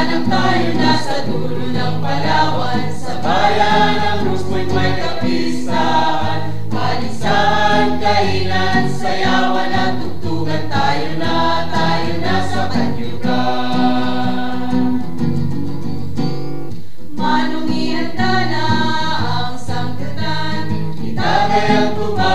manang tayo nasa dulo ng Palawan, sa bayan ng Bruce Point may kapistahan. Balisahan, kainan, sayawan at tugtugan, tayo na sa kanyugan. Manong ihanda na ang sangkatan, itagay ang tuba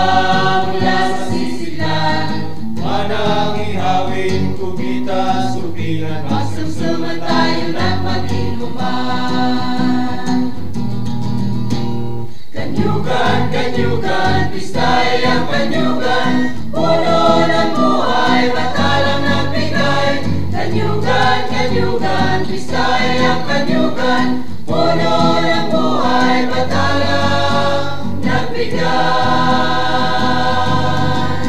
mula sa sisidlan. Manang ihawin, kubita, supingan, Magsumsuman tayo na't mag-inuman. Kanyugan, kanyugan, pista'y ang kanyugan, puno ng buhay, batalang nagbigay. Kanyugan, kanyugan, pista'y ang kanyugan, puno ng buhay, batalang nagbigay.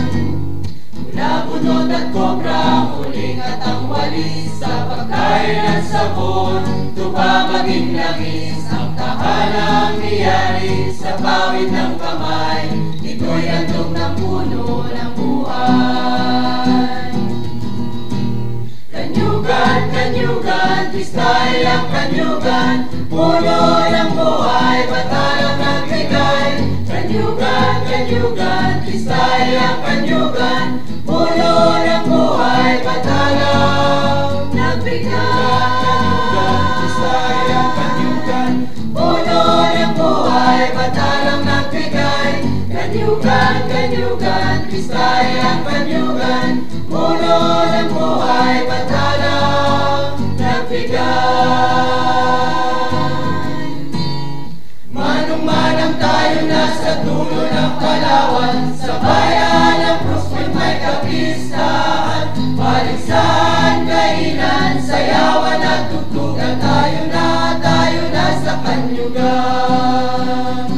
Mula bunot at kobra, huling at ang walis, sa pagkain at sabon, tuba maging langis, ang tahanang niyari sa pawid ng kamay. Ito'y handog ng puno ng buhay. Kanyugan, kanyugan, pista'y ang kanyugan, puno ng buhay, batalang nagbigay. Kanyugan, kanyugan, pista'y ang kanyugan, puno ng buhay, batalang nagbigay. pista'y ang kanyugan, Puno ng buhay, batalang nagbigay. Kanyugan, kanyugan, pista'y ang kanyugan, puno ng buhay, batalang nagbigay. Manong-manang tayo nasa dulo ng Palawan, sa bayan ng Bruce Point may kapistahan. Balisahan, kainan, sayawan at tugtugan, tayo na sa kanyugan.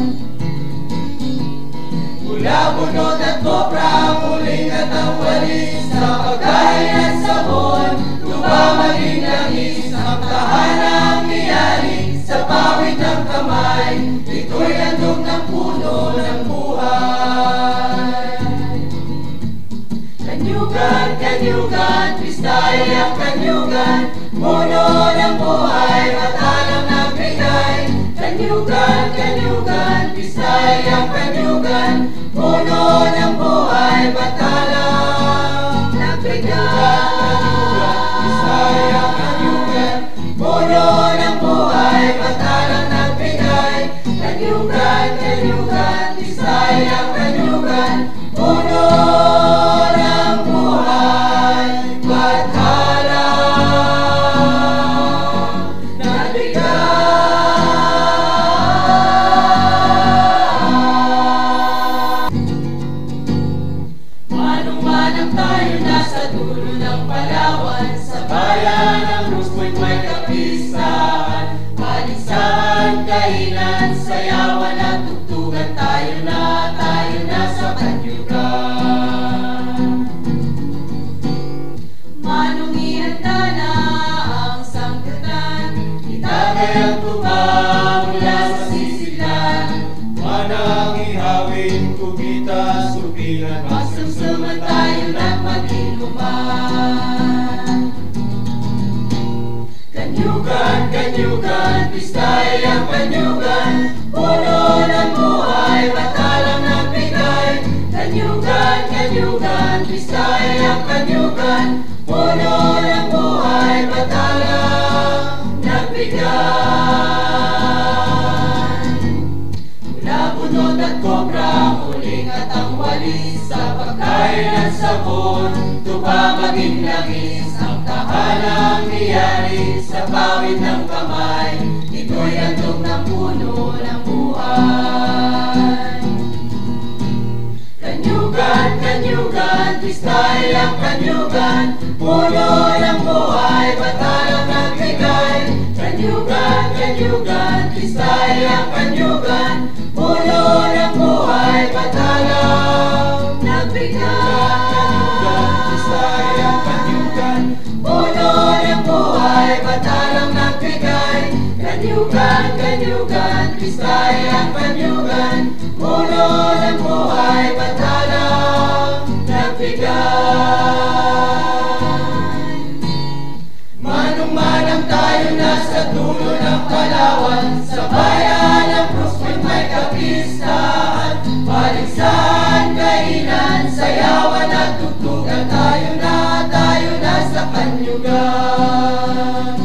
Mula bunot at kobra, huling at ang walis, sa pagkain at sabon, tuba maging langis, ang tahanang niyari sa pawid ng kamay. Ito'y handog ng puno ng buhay. Kanyugan, kanyugan, pista'y ang kanyugan, puno ng buhay, batalang nagbigay. Kanyugan, kanyugan, pista'y ang kanyugan, puno ng buhay, batalang nagbigay. pista'y ang kanyugan, Puno ng buhay, batalang nagbigay. Kanyugan, kanyugan, pista'y ang kanyugan, puno ng buhay, batalang nagbigay. Manong-manang tayo nasa dulo ng Palawan, sa bayan ng Bruce Point may kapistahan. Balisahan, kainan, sayawan at tugtugan, tayo na sa kanyugan. Manong ihanda na ang sangkatan, itagay ang tuba mula sa sisidlan. manang ihawin, kubita, supingan, Magsumsuman tayo na't mag-inuman. Kanyugan, kanyugan, pista'y ang kanyugan, puno ng buhay, batalang nagbigay. Kanyugan, kanyugan, pista'y ang kanyugan, puno ng buhay, batalang nagbigay. Mula bunot at kobra, huling at ang walis, sa pagkain at sabon, tuba maging langis, ang tahanang niyari sa pawid ng kamay. Ito'y handog ng puno ng buhay. Kanyugan, kanyugan, pista'y ang kanyugan, puno ng buhay, batalang nagbigay. Kanyugan, kanyugan, pista'y ang kanyugan, puno ng buhay, batalang nagbigay. pista'y ang kanyugan, Puno ng buhay, batalang nagbigay. Kanyugan, kanyugan, pista'y ang kanyugan, puno ng buhay, batalang nagbigay. manang tayo nasa dulo ng Palawan, sa bayan ng Cruzpoint may kapistahan. Paligsahan, kainan, sayawan at tugtugan, tayo na sa Kanyugan.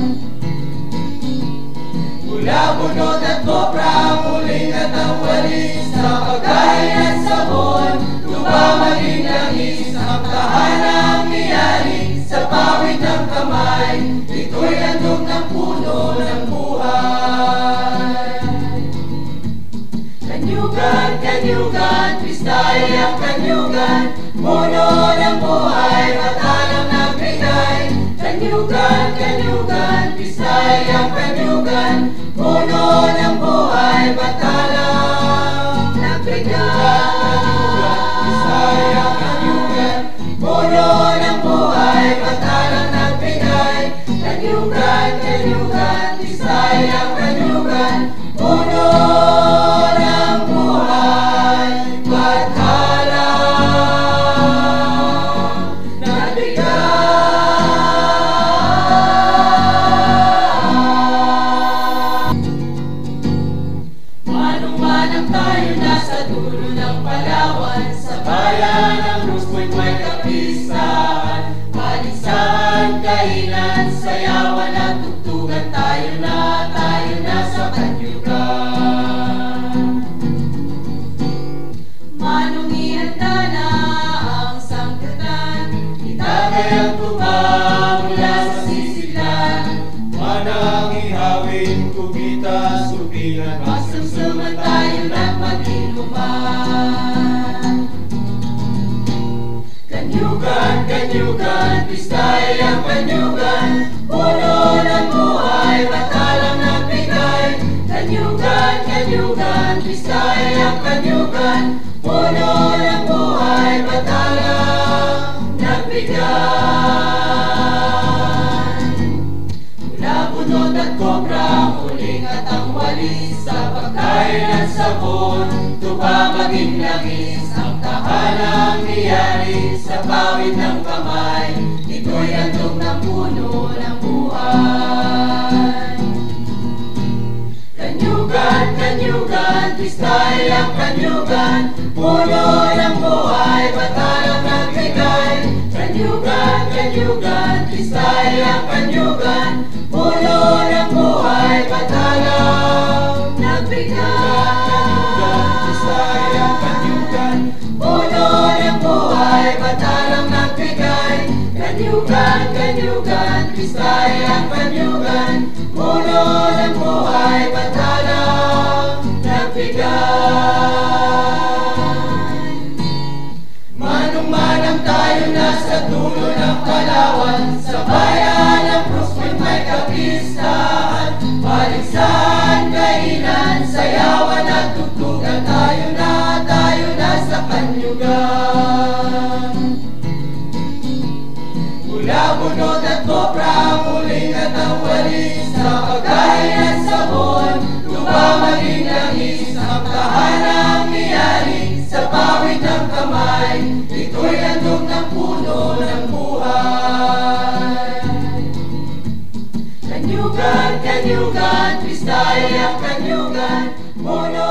Mula bunot at kopra, ang huling at ang walis, sa pagkain at sabon, tuba maging langis, ang tahanang iyari, sa pawid ng kamay, ito'y handog ng puno ng buhay. Kanyugan, Kanyugan, pistay ang Kanyugan, puno ng buhay, matalang nagbigay. Kanyugan, Kanyugan, pistay ang Kanyugan, puno ng buhay, matalang nagbigay. Pistay ang Kanyugan, puno ng buhay, matalang nagbigay. Kanyugan, Kanyugan, pistay ang Kanyugan, puno ng buhay, matalang nagbigay. Manong-manang tayo nasa dulo ng Palawan, sa bayan ng Cruzpoint may kapistahan. Paligsahan, kainan, sayawan at tugtugan, tayo na sa Kanyugan. Manong ihanda na ang sangkatan, itagay ang tuba mula sa sisidlan. Manang ihawin, kubita, supingan, Magsumsuman tayo ng mag-inuman. Kanyugan, Kanyugan, pistay ang Kanyugan, puno ng buhay, matalang nagbigay. Kanyugan, Kanyugan, pistay ang Kanyugan, puno ng buhay, matalang nagbigay. Mula bunot at kopra, huling at ang walis, sa pagkain at sabon, tuba maging langis, ang tahanang iyari, sa pawid ng kamay, ito'y handog ng puno ng buhay. Kanyugan, Kanyugan, pistay ang Kanyugan, puno ng buhay, matalang nagbigay. Kanyugan, Kanyugan, pistay ang Kanyugan, puno ng buhay, matalang nagbigay. pistay ang Kanyugan, Puno ng buhay, matalang nagbigay. Kanyugan, Kanyugan, pistay ang Kanyugan, puno ng buhay, matalang nagbigay. Manong-manang tayo nasa dulo ng Palawan, sa bayan ng Cruzpoint may kapistahan. Paligsahan, kainan, sayawan at tugtugan, tayo na sa Kanyugan. Mula bunot at kopra, ang huling at ang walis, sa pagkain at sabon, tuba maging langis, ang tahanang iyari, sa pawid ng kamay, ito'y handog ng puno ng buhay. Kanyugan, Kanyugan, pistay ang Kanyugan, puno